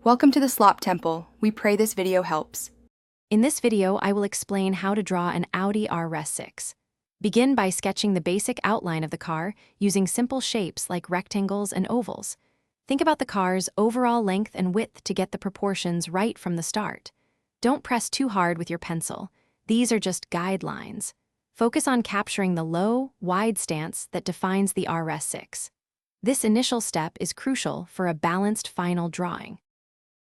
Welcome to the Slop Temple. We pray this video helps. In this video, I will explain how to draw an Audi RS6. Begin by sketching the basic outline of the car using simple shapes like rectangles and ovals. Think about the car's overall length and width to get the proportions right from the start. Don't press too hard with your pencil. These are just guidelines. Focus on capturing the low, wide stance that defines the RS6. This initial step is crucial for a balanced final drawing.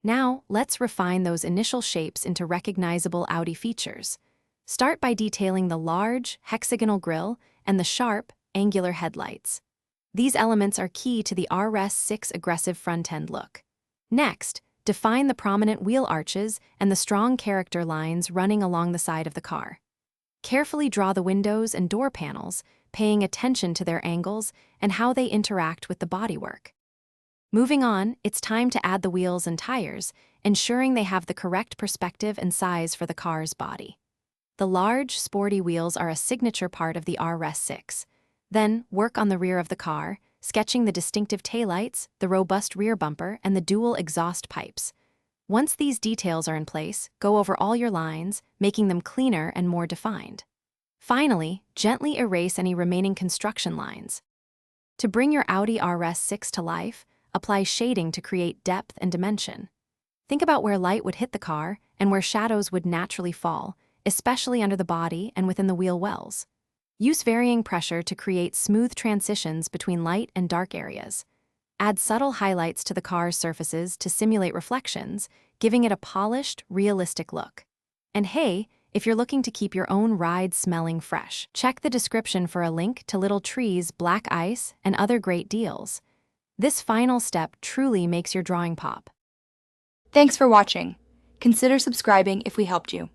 Now, let's refine those initial shapes into recognizable Audi features. Start by detailing the large, hexagonal grille and the sharp, angular headlights. These elements are key to the RS6 aggressive front-end look. Next, define the prominent wheel arches and the strong character lines running along the side of the car. Carefully draw the windows and door panels, paying attention to their angles and how they interact with the bodywork. Moving on, it's time to add the wheels and tires, ensuring they have the correct perspective and size for the car's body. The large, sporty wheels are a signature part of the RS6. Then, work on the rear of the car, sketching the distinctive taillights, the robust rear bumper, and the dual exhaust pipes. Once these details are in place, go over all your lines, making them cleaner and more defined. Finally, gently erase any remaining construction lines. To bring your Audi RS6 to life, apply shading to create depth and dimension. Think about where light would hit the car and where shadows would naturally fall, especially under the body and within the wheel wells. Use varying pressure to create smooth transitions between light and dark areas. Add subtle highlights to the car's surfaces to simulate reflections, giving it a polished, realistic look. And hey, if you're looking to keep your own ride smelling fresh, check the description for a link to Little Tree's black ice and other great deals. This final step truly makes your drawing pop. Thanks for watching. Consider subscribing if we helped you.